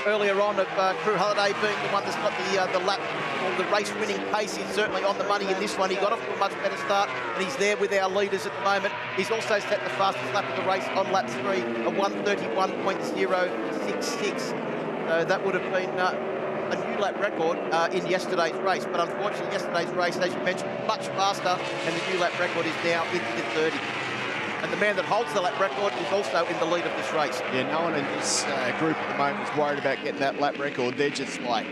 earlier on of Drew Halliday being the one that's got the lap or the race winning pace is certainly on the money in this one. He got off to a much better start, and he's there with our leaders at the moment. He's also set the fastest lap of the race on lap 3, a 1:31.066. So that would have been a new lap record in yesterday's race, but unfortunately yesterday's race, as you mentioned, much faster, and the new lap record is now into the 30. And the man that holds the lap record is also in the lead of this race. Yeah, no one in this group at the moment is worried about getting that lap record. They're just like,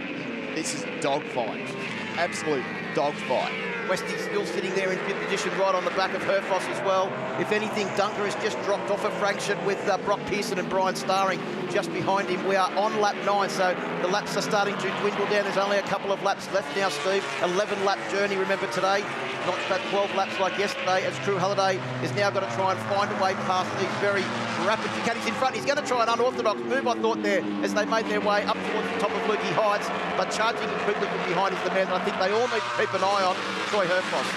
this is a dogfight. Absolute dogfight. Westy's still sitting there in 5th position, right on the back of Herfoss as well. If anything, Dunker has just dropped off a fraction with Brock Pearson and Brian Starring just behind him. We are on lap 9, so the laps are starting to dwindle down. There's only a couple of laps left now, Steve. 11-lap journey, remember, today. Not about 12 laps like yesterday, as Drew Halliday is now going to try and find a way past these very rapid Ducatis in front. He's going to try an unorthodox move, I thought, there, as they made their way up towards the top of Lukey Heights, but charging quickly from behind is the man that I think they all need to keep an eye on, Troy Herfoss.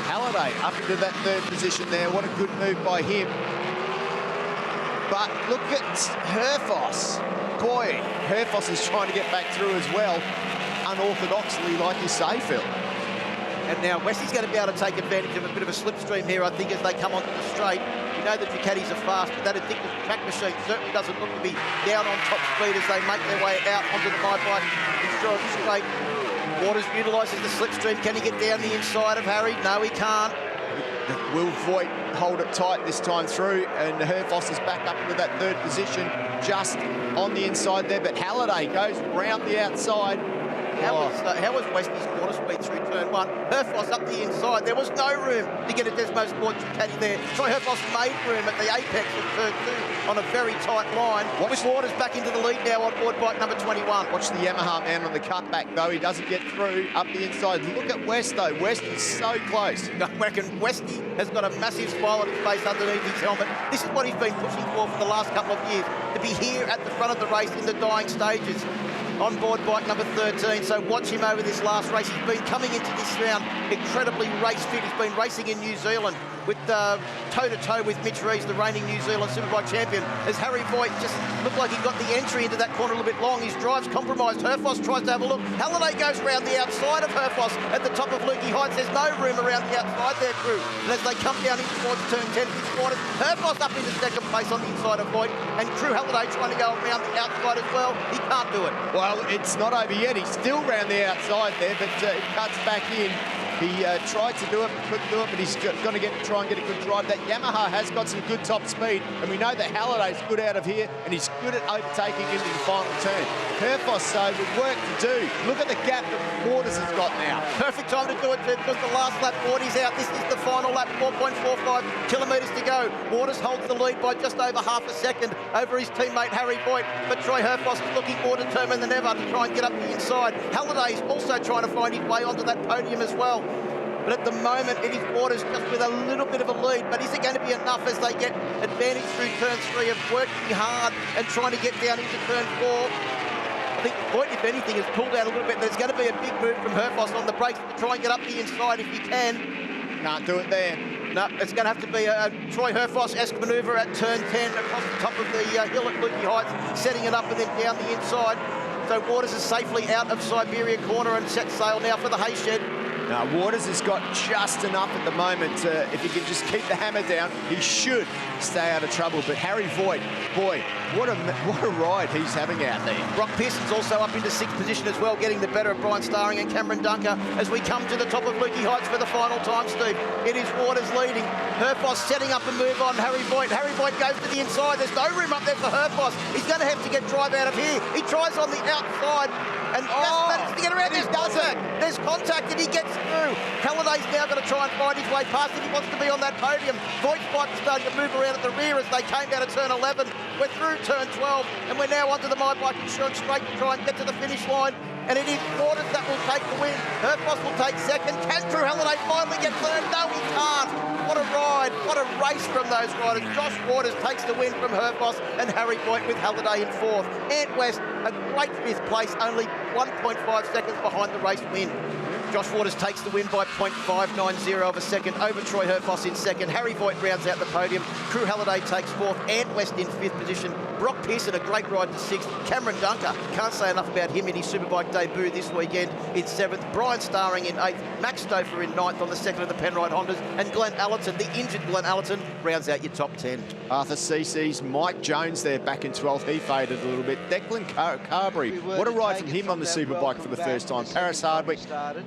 Halliday up into that 3rd position there. What a good move by him. But look at Herfoss. Boy, Herfoss is trying to get back through as well, unorthodoxly, like you say, Phil. And now Westy's going to be able to take advantage of a bit of a slipstream here, I think, as they come onto the straight. You know the Ducatis are fast, but that addictive track machine certainly doesn't look to be down on top speed as they make their way out onto the My Bike Insurance straight. Waters utilises the slipstream. Can he get down the inside of Harry? No, he can't. Will Voigt hold it tight this time through, and Herfoss is back up into that 3rd position, just on the inside there, but Halliday goes round the outside. How was Westy's quarter speed through turn 1? Herfoss up the inside. There was no room to get a Desmo Sport Ducati there. Troy Herfoss made room at the apex of turn 2 on a very tight line. With Waters back into the lead now on board bike number 21. Watch the Yamaha man on the cutback, though. He doesn't get through up the inside. Look at West, though. West is so close. I reckon Westy has got a massive smile on his face underneath his helmet. This is what he's been pushing for the last couple of years, to be here at the front of the race in the dying stages. On board bike number 13, so watch him over this last race. He's been coming into this round incredibly race fit. He's been racing in New Zealand with toe-to-toe with Mitch Rees, the reigning New Zealand Superbike champion, as Harry Voigt just looked like he got the entry into that corner a little bit long. His drive's compromised. Herfoss tries to have a look. Halliday goes round the outside of Herfoss at the top of Lukey Heights. There's no room around the outside there, crew. And as they come down in towards turn 10, Herfoss up into 2nd place on the inside of Voigt, and Drew Halliday trying to go around the outside as well. He can't do it. Well, it's not over yet. He's still round the outside there, but it cuts back in. He tried to do it, couldn't do it, but he's going to try and get a good drive. That Yamaha has got some good top speed, and we know that Halliday's good out of here, and he's good at overtaking into the final turn. Herfoss, though, with work to do. Look at the gap that Waters has got now. Perfect time to do it, too, because the last lap, Waters out. This is the final lap, 4.45 kilometres to go. Waters holds the lead by just over half a second over his teammate Harry Voigt, but Troy Herfoss is looking more determined than ever to try and get up the inside. Halliday's also trying to find his way onto that podium as well. But at the moment, it is Waters just with a little bit of a lead. But is it going to be enough as they get advantage through turn 3 of working hard and trying to get down into turn 4? I think Voigt, if anything, has pulled out a little bit. There's going to be a big move from Herfoss on the brakes to try and get up the inside if he can. Can't do it there. No, it's going to have to be a Troy Herfoss-esque manoeuvre at turn 10 across the top of the hill at Lukey Heights, setting it up and then down the inside. So Waters is safely out of Siberia corner and set sail now for the hay shed. Now, Waters has got just enough at the moment. If he can just keep the hammer down, he should stay out of trouble. But Harry Voigt, boy, what a ride he's having out there. Brock Pearson's also up into 6th position as well, getting the better of Brian Starring and Cameron Dunker as we come to the top of Lukey Heights for the final time, Steve. It is Waters leading. Herfoss setting up a move on Harry Voigt. Harry Voigt goes to the inside. There's no room up there for Herfoss. He's going to have to get drive out of here. He tries on the outside and just manages to get around. There's contact. There's contact and he gets through. Halliday's now going to try and find his way past if he wants to be on that podium. Voigt's bike is starting to move around at the rear as they came out of turn 11. We're through turn 12 and we're now onto the My Bike Insurance straight to try and get to the finish line. And it is Waters that will take the win. Herfoss will take second. Can Drew Halliday finally get third? No, he can't. What a ride. What a race from those riders. Josh Waters takes the win from Herfoss and Harry Voigt with Halliday in 4th. Ant West, a great 5th place, only 1.5 seconds behind the race win. Josh Waters takes the win by 0.590 of a second over Troy Herfoss in 2nd. Harry Voigt rounds out the podium. Crew Halliday takes 4th. Ant West in 5th position. Brock Pearson, a great ride to 6th. Cameron Dunker, can't say enough about him in his Superbike debut this weekend in 7th. Brian Starring in 8th. Max Stouffer in 9th on the 2nd of the Penrite Hondas. And Glenn Allerton, the injured Glenn Allerton, rounds out your top 10. Arthur CC's Mike Jones there back in 12th. He faded a little bit. Declan Carberry, what a ride from him on the Superbike for the first time. Paris Hardwick,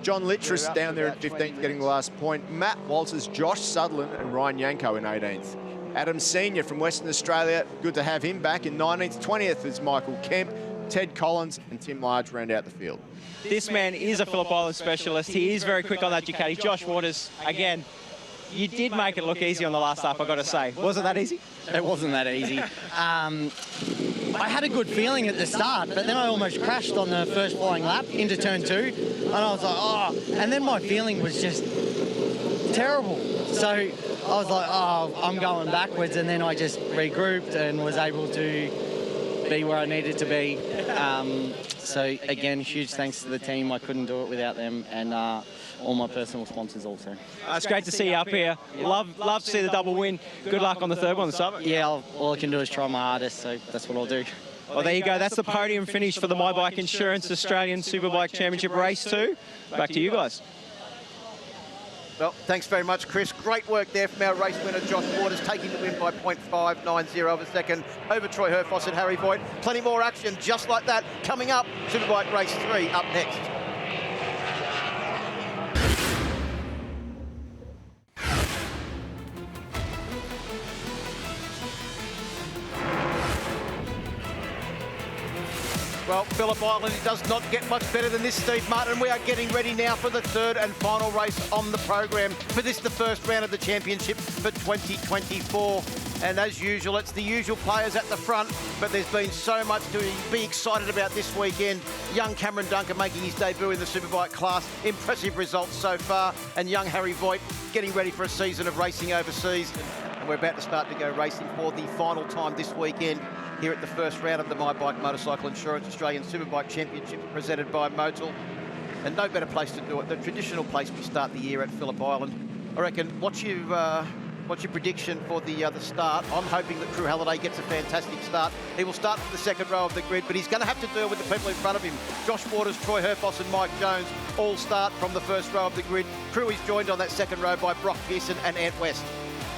John Littris down there at 15th, getting the last point. Matt Walters, Josh Sutherland and Ryan Yanko in 18th. Adam Senior from Western Australia, good to have him back in 19th. 20th is Michael Kemp. Ted Collins and Tim Large round out the field. This man is a Phillip Island specialist. He is very quick on that Ducati. Josh Waters, again, you did make it look easy on the last lap, I've got to say. Wasn't that easy? It wasn't that easy. I had a good feeling at the start, but then I almost crashed on the first flying lap into turn 2, and I was like, oh, and then my feeling was just terrible. So I was like, oh, I'm going backwards, and then I just regrouped and was able to be where I needed to be. So again, huge thanks to the team. I couldn't do it without them, and all my personal sponsors also. It's great to see you up here. Love to see the double win. Good luck on the third one this summer. Yeah, all I can do is try my hardest, so that's what I'll do. Well, there you go. That's the podium finish for the My Bike Insurance Australian Superbike Championship Race 2. Back to you guys. Well, thanks very much, Chris. Great work there from our race winner, Josh Waters, taking the win by 0.590 of a second over Troy Herfoss and Harry Voigt. Plenty more action just like that coming up. Superbike Race 3 up next. Well, Phillip Island, it does not get much better than this, Steve Martin. We are getting ready now for the third and final race on the program. For this, the first round of the championship for 2024. And as usual, it's the usual players at the front, but there's been so much to be excited about this weekend. Young Cameron Dunker making his debut in the Superbike class. Impressive results so far. And young Harry Voigt getting ready for a season of racing overseas. And we're about to start to go racing for the final time this weekend here at the first round of the My Bike Motorcycle Insurance Australian Superbike Championship presented by Motul. And no better place to do it, the traditional place we start the year at Phillip Island. I reckon, what's your prediction for the start? I'm hoping that Crew Halliday gets a fantastic start. He will start from the second row of the grid, but he's going to have to deal with the people in front of him. Josh Waters, Troy Herfoss and Mike Jones all start from the first row of the grid. Crew is joined on that second row by Brock Pearson and Ant West.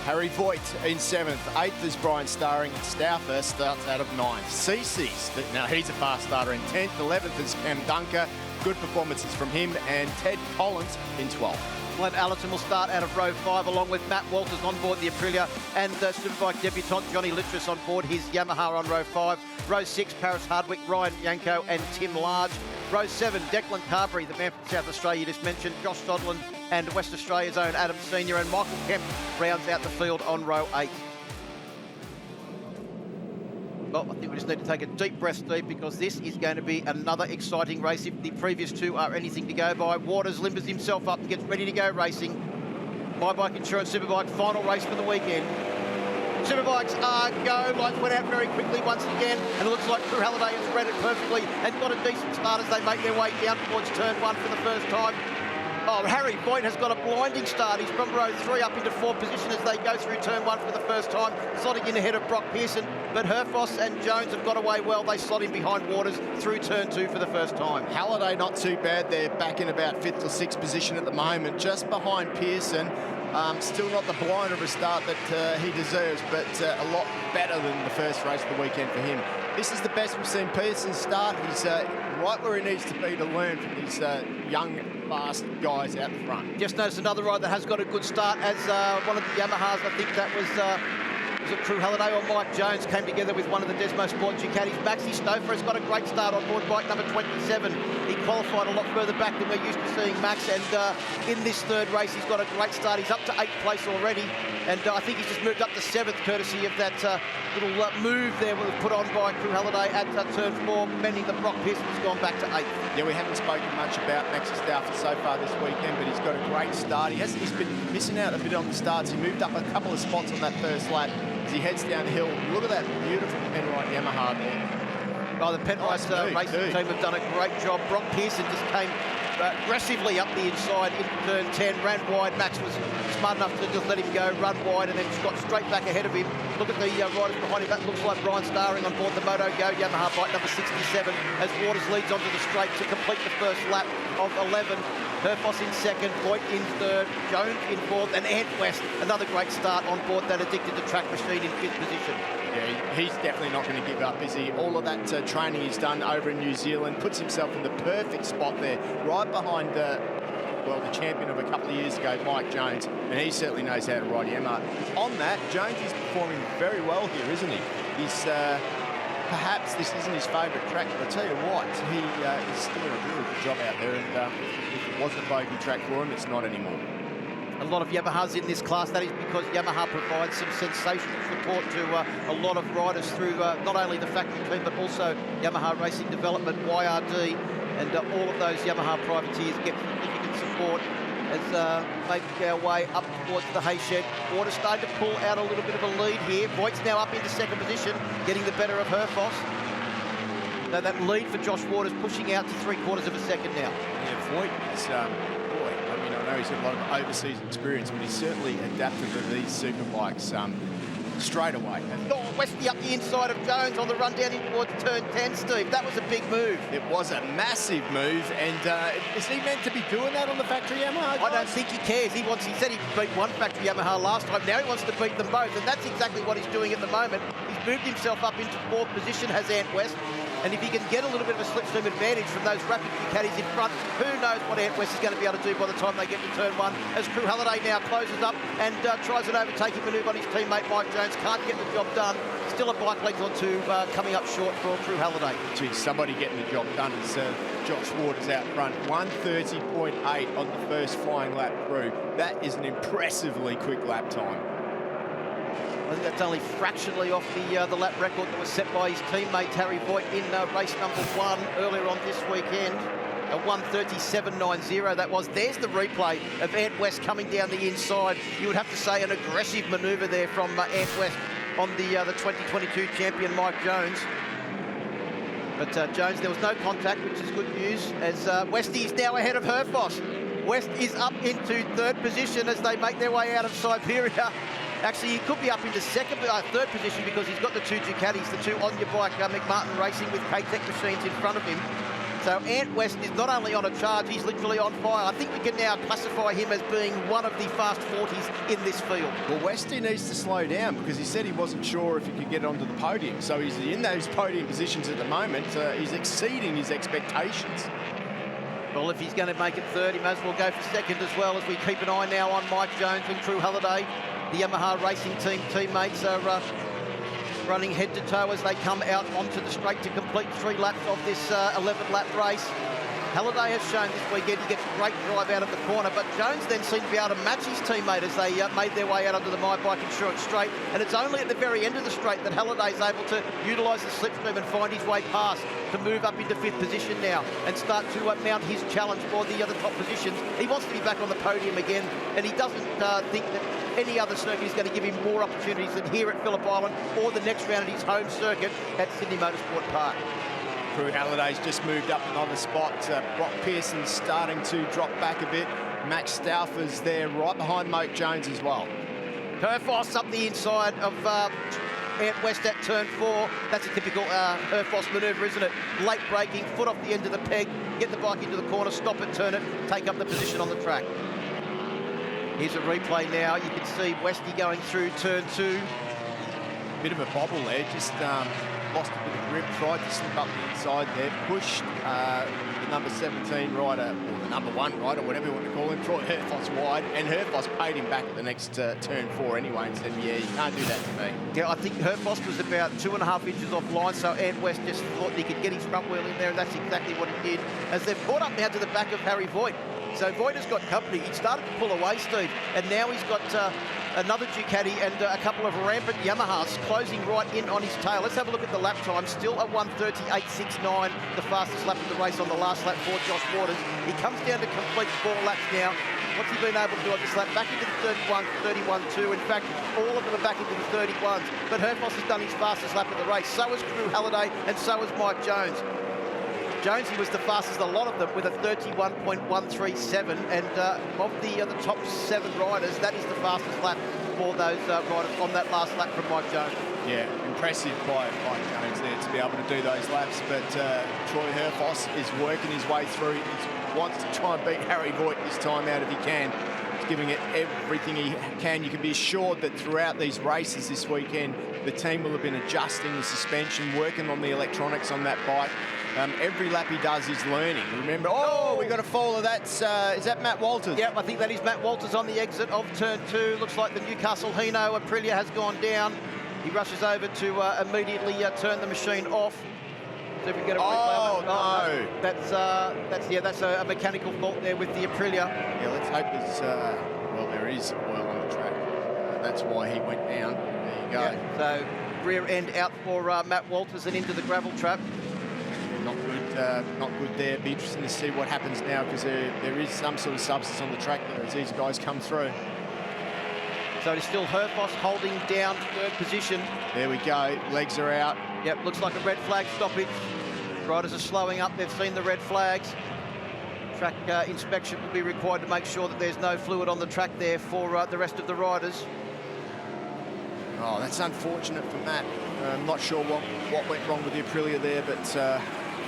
Harry Voigt in 7th. 8th is Brian Starring. Stouffer starts out of 9th. CC's, now he's a fast starter in 10th. 11th is Cam Dunker. Good performances from him and Ted Collins in 12th. Glenn Allerton will start out of row 5 along with Matt Walters on board the Aprilia and Superbike debutant Johnny Littress on board his Yamaha on row 5. Row 6, Paris Hardwick, Ryan Yanko and Tim Large. Row 7, Declan Carberry, the man from South Australia you just mentioned, Josh Sodland and West Australia's own Adam Senior, and Michael Kemp rounds out the field on row 8. Well, I think we just need to take a deep breath, Steve, because this is going to be another exciting race if the previous two are anything to go by. Waters limbers himself up and gets ready to go racing. My Bike Insurance Superbike final race for the weekend. Superbikes are go. Lights went out very quickly once again, and it looks like Drew Halliday has read it perfectly and got a decent start as they make their way down towards turn 1 for the first time. Oh, Harry Boyd has got a blinding start. He's from row 3 up into 4th position as they go through turn 1 for the first time, slotting in ahead of Brock Pearson. But Herfoss and Jones have got away well. They slot in behind Waters through turn 2 for the first time. Halliday not too bad. They're back in about 5th or 6th position at the moment, just behind Pearson. Still not the blinder of a start that he deserves, but a lot better than the first race of the weekend for him. This is the best we've seen Pearson start. He's right where he needs to be to learn from these young, fast guys out the front. Just noticed another rider that has got a good start as one of the Yamahas, I think that was it Drew Halliday or Mike Jones, came together with one of the Desmo Sport Ducatis. Maxi Stouffer has got a great start on board bike number 27. He qualified a lot further back than we're used to seeing Max, and in this third race he's got a great start. He's up to 8th place already, and I think he's just moved up to 7th courtesy of that little move there that was put on by Drew Halliday at turn 4, meaning that Brock Pearson's gone back to 8th. Yeah, we haven't spoken much about Maxi Stouffer so far this weekend, but he's got a great start. He's been missing out a bit on the starts. He moved up a couple of spots on that first lap as he heads down the hill. Look at that beautiful Penrite Yamaha there. Oh, the Penrite racing team have done a great job. Brock Pearson just came aggressively up the inside into turn 10, ran wide. Max was smart enough to just let him go, run wide, and then just got straight back ahead of him. Look at the riders behind him. That looks like Brian Starring on board the Moto Go Yamaha bike number 67 as Waters leads onto the straight to complete the first lap of 11. Herfoss in 2nd, Voigt in 3rd, Jones in 4th, and Ant West, another great start on board that Addicted to Track machine in 5th position. Yeah, he's definitely not going to give up, is he? All of that training he's done over in New Zealand puts himself in the perfect spot there, right behind the champion of a couple of years ago, Mike Jones, and he certainly knows how to ride Yamaha. On that, Jones is performing very well here, isn't he? He's perhaps this isn't his favourite track, but I tell you what, he is still doing a really good job out there, and if it wasn't a bogey track for him, it's not anymore. A lot of Yamahas in this class. That is because Yamaha provides some sensational support to a lot of riders through not only the factory team, but also Yamaha Racing Development, YRD, and all of those Yamaha privateers get significant support as make our way up towards the hay shed. Waters starting to pull out a little bit of a lead here. Voigt's now up into 2nd position, getting the better of Herfoss. So that lead for Josh Waters pushing out to 3/4 of a second now. Yeah, Voigt is, boy, I mean, I know he's got a lot of overseas experience, but he's certainly adapted to these superbikes straight away. Oh, Westy up the inside of Jones on the run down in towards turn 10, Steve. That was a big move. It was a massive move, and is he meant to be doing that on the factory Yamaha? I don't think he cares. He said he beat one factory Yamaha last time. Now he wants to beat them both, and that's exactly what he's doing at the moment. He's moved himself up into 4th position, has Ant West. And if he can get a little bit of a slipstream advantage from those rapid Ducatis in front, who knows what Ant West is going to be able to do by the time they get to turn 1. As Drew Halliday now closes up and tries an overtaking manoeuvre on his teammate Mike Jones. Can't get the job done. Still a bike length or two coming up short for Drew Halliday. Gee, somebody getting the job done is Josh Waters out front. 1:30.8 on the first flying lap through. That is an impressively quick lap time. I think that's only fractionally off the lap record that was set by his teammate Harry Voigt in race number 1 earlier on this weekend. A 1:37.90 that was. There's the replay of Ant West coming down the inside. You would have to say an aggressive manoeuvre there from Ant West on the 2022 champion Mike Jones. But Jones, there was no contact, which is good news, as Westy is now ahead of Herfoss. West is up into 3rd position as they make their way out of Siberia. Actually, he could be up into 3rd position because he's got the 2 Ducatis, the 2 on your bike, McMartin Racing with Hi-Tec machines in front of him. So Ant West is not only on a charge, he's literally on fire. I think we can now classify him as being one of the fast 40s in this field. Well, Westy needs to slow down because he said he wasn't sure if he could get onto the podium. So he's in those podium positions at the moment. He's exceeding his expectations. Well, if he's going to make it third, he may as well go for second as well, as we keep an eye now on Mike Jones and Crew Halliday. The Yamaha Racing Team teammates are running head to toe as they come out onto the straight to complete 3 laps of this 11-lap race. Halliday has shown this weekend he gets a great drive out of the corner, but Jones then seemed to be able to match his teammate as they made their way out onto the My Bike Insurance straight. And it's only at the very end of the straight that Halliday is able to utilise the slipstream and find his way past to move up into 5th position now and start to mount his challenge for the other top positions. He wants to be back on the podium again, and he doesn't think that any other circuit is going to give him more opportunities than here at Phillip Island or the next round at his home circuit at Sydney Motorsport Park. Crew Halliday's just moved up another spot. Brock Pearson's starting to drop back a bit. Max Stauffer's there right behind Mike Jones as well. Herfoss up the inside of Ant West at turn 4. That's a typical Herfoss manoeuvre, isn't it? Late braking, foot off the end of the peg, get the bike into the corner, stop it, turn it, take up the position on the track. Here's a replay now. You can see Westy going through turn 2. Bit of a bobble there, just lost a bit of grip, tried to slip up the inside there, pushed the number 17 rider, or the number 1 rider, whatever you want to call him, Troy Herfoss wide, and Herfoss paid him back at the next turn 4 anyway and said, yeah, you can't do that to me. Yeah, I think Herfoss was about 2.5 inches offline, so Ant West just thought he could get his front wheel in there, and that's exactly what he did, as they've caught up now to the back of Harry Voigt. So Voigt has got company. He started to pull away, Steve, and now he's got another Ducati and a couple of rampant Yamahas closing right in on his tail. Let's have a look at the lap time. Still a 1:38.69, the fastest lap of the race on the last lap for Josh Waters. He comes down to complete 4 laps now. What's he been able to do on this lap? Back into the 31.2. In fact, all of them are back into the 31s. But Herfoss has done his fastest lap of the race. So has Crew Halliday, and so has Mike Jones. Jonesy was the fastest of a lot of them with a 31.137, and of the top 7 riders, that is the fastest lap for those riders on that last lap from Mike Jones. Yeah, impressive by Mike Jones there to be able to do those laps, but Troy Herfoss is working his way through. He wants to try and beat Harry Voigt this time out if he can. He's giving it everything he can. You can be assured that throughout these races this weekend, the team will have been adjusting the suspension, working on the electronics on that bike. Every lap he does, he's learning. Remember, we got a follow. That's is that Matt Walters? Yep, I think that is Matt Walters on the exit of turn 2. Looks like the Newcastle Hino Aprilia has gone down. He rushes over to immediately turn the machine off. So if we get a replay, no. That's a mechanical fault there with the Aprilia. Yeah, let's hope there's there is oil on the track. That's why he went down. There you go. Yep, so rear end out for Matt Walters and into the gravel trap. Not good there. Be interesting to see what happens now, because there is some sort of substance on the track there as these guys come through. So it's still Herfoss holding down 3rd position. There we go. Legs are out. Yep, looks like a red flag stoppage. Riders are slowing up. They've seen the red flags. Track inspection will be required to make sure that there's no fluid on the track there for the rest of the riders. Oh, that's unfortunate for Matt. I'm not sure what went wrong with the Aprilia there, but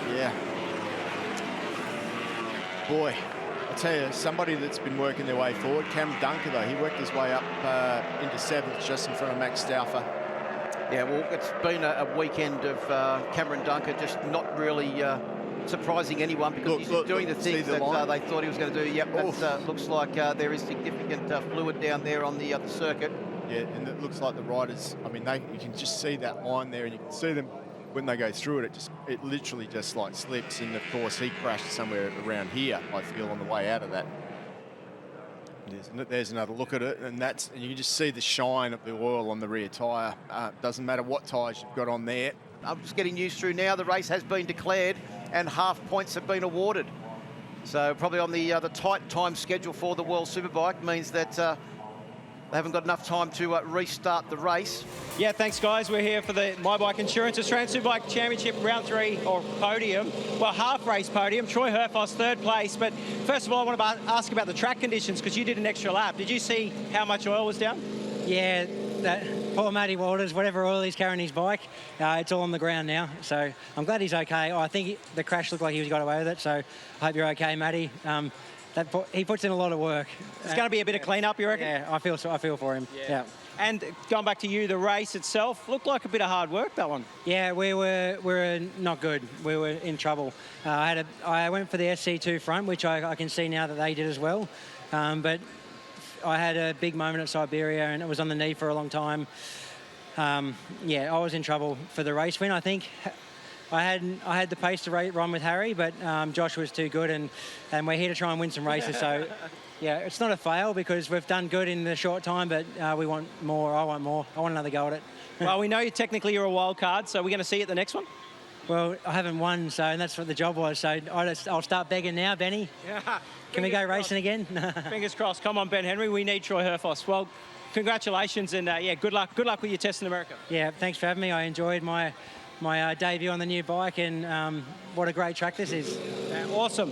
yeah. Boy, I'll tell you, somebody that's been working their way forward. Cameron Dunker, though, he worked his way up into 7th, just in front of Max Stauffer. Yeah, well, it's been a weekend of Cameron Dunker just not really surprising anyone, because he's doing the things that they thought he was going to do. Yep, that looks like there is significant fluid down there on the circuit. Yeah, and it looks like the riders, I mean, you can just see that line there, and you can see them when they go through it. It literally just like slips, and of course he crashed somewhere around here, I feel, on the way out of that. There's another look at it, and you can just see the shine of the oil on the rear tyre. Doesn't matter what tyres you've got on there. I'm just getting news through now. The race has been declared, and half points have been awarded. So probably on the tight time schedule for the World Superbike means that they haven't got enough time to restart the race. Yeah, thanks, guys. We're here for the My Bike Insurance Australian Superbike Championship Round 3, or Podium. Well, half-race podium. Troy Herfoss, 3rd place. But first of all, I want to ask about the track conditions, because you did an extra lap. Did you see how much oil was down? Yeah, that poor Matty Waters, whatever oil he's carrying his bike, it's all on the ground now. So I'm glad he's okay. I think the crash looked like he got away with it. So I hope you're okay, Matty. he puts in a lot of work. It's going to be a bit of clean up, you reckon? Yeah, I feel for him. Yeah. And going back to you, the race itself looked like a bit of hard work, that one. Yeah, we were not good. We were in trouble. I went for the SC2 front, which I can see now that they did as well. But I had a big moment at Siberia, and it was on the knee for a long time. Yeah, I was in trouble for the race win. I think I had the pace to run with Harry, but Josh was too good, and we're here to try and win some races. So, yeah, it's not a fail because we've done good in the short time, but we want more. I want more. I want another go at it. Well, we know you're a wild card, so we're going to see you at the next one. Well, I haven't won, so and that's what the job was. So I'll start begging now, Benny. Yeah. Can we go racing again? Fingers crossed. Come on, Ben Henry. We need Troy Herfoss. Well, congratulations, and yeah, good luck. Good luck with your test in America. Yeah, thanks for having me. I enjoyed my debut on the new bike, and what a great track this is. Yeah, awesome.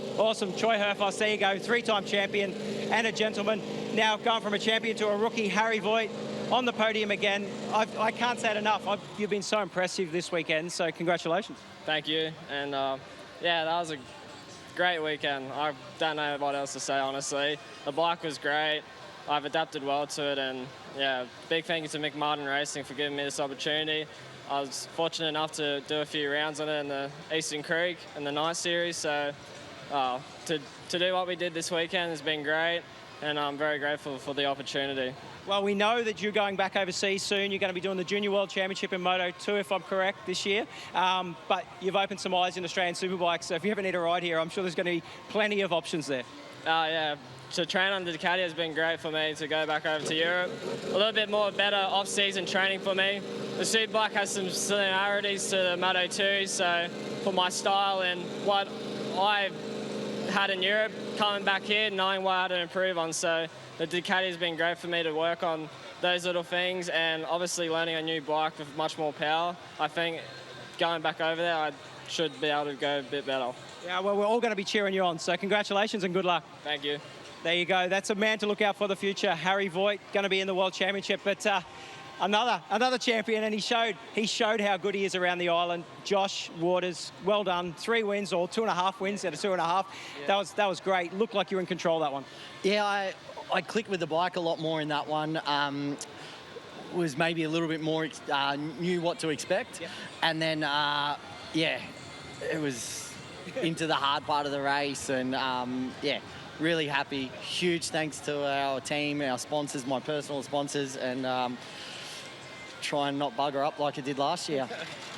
Troy Herfoss, there you go, 3-time champion and a gentleman. Now going from a champion to a rookie, Harry Voigt on the podium again. I can't say it enough. You've been so impressive this weekend, so congratulations. Thank you, and yeah, that was a great weekend. I don't know what else to say, honestly. The bike was great. I've adapted well to it, and yeah, big thank you to Mick Martin Racing for giving me this opportunity. I was fortunate enough to do a few rounds on it in the Eastern Creek and the night series, so to do what we did this weekend has been great, and I'm very grateful for the opportunity. Well, we know that you're going back overseas soon. You're going to be doing the Junior World Championship in Moto 2, if I'm correct, this year. But you've opened some eyes in Australian Superbikes, so if you ever need a ride here, I'm sure there's going to be plenty of options there. Yeah, to train on the Ducati has been great for me to go back over to Europe. A little bit more better off-season training for me. The Superbike has some similarities to the Moto 2, so for my style and what I had in Europe, coming back here, knowing what I had to improve on. So the Ducati has been great for me to work on those little things, and obviously learning a new bike with much more power. I think going back over there, I should be able to go a bit better. Yeah, well, we're all going to be cheering you on, so congratulations and good luck. Thank you. There you go. That's a man to look out for the future. Harry Voigt, going to be in the World Championship, but another champion, and he showed how good he is around the island. Josh Waters, well done. 3 wins, or 2.5 wins out of 2.5. Yeah. That was great. Looked like you were in control of that one. Yeah, I clicked with the bike a lot more in that one. Was maybe a little bit more, knew what to expect. Yep. And then, yeah, it was into the hard part of the race, and yeah, really happy. Huge thanks to our team, our sponsors, my personal sponsors, and try and not bugger up like I did last year.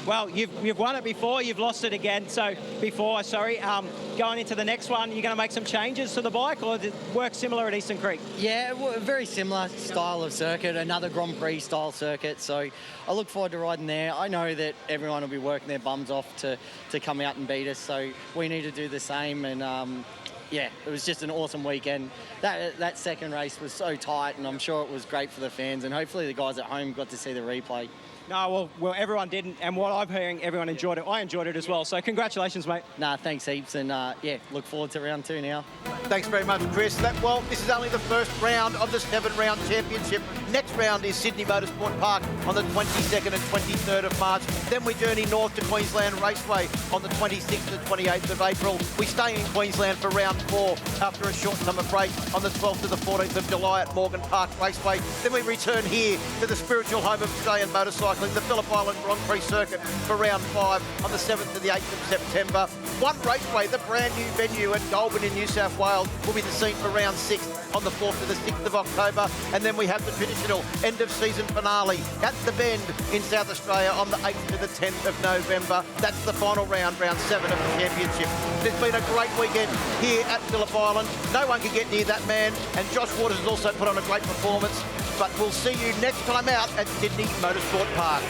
Well, you've won it before, you've lost it again. So going into the next one, you're going to make some changes to the bike, or did it work similar at Eastern Creek? Yeah, very similar style of circuit, another Grand Prix style circuit. So I look forward to riding there. I know that everyone will be working their bums off to come out and beat us. So we need to do the same, and yeah, it was just an awesome weekend. That second race was so tight, and I'm sure it was great for the fans, and hopefully the guys at home got to see the replay. No, well, everyone didn't, and what I'm hearing, everyone enjoyed it. I enjoyed it as well, so congratulations, mate. Nah, thanks heaps, and yeah, look forward to round 2 now. Thanks very much, Chris. Well, this is only the first round of the 7-round championship. Next round is Sydney Motorsport Park on the 22nd and 23rd of March. Then we journey north to Queensland Raceway on the 26th and 28th of April. We stay in Queensland for round 4 after a short summer break on the 12th to the 14th of July at Morgan Park Raceway. Then we return here to the spiritual home of Australian motorcycling, the Phillip Island Grand Prix circuit, for round 5 on the 7th to the 8th of September. One Raceway, the brand new venue at Goulburn in New South Wales, will be the scene for round 6 on the 4th to the 6th of October. And then we have the traditional end of season finale at the Bend in South Australia on the 8th to the 10th of November. That's the final round 7 of the championship. It's been a great weekend here at Phillip Island. No one can get near that man, and Josh Waters has also put on a great performance. But we'll see you next time out at Sydney Motorsport Park.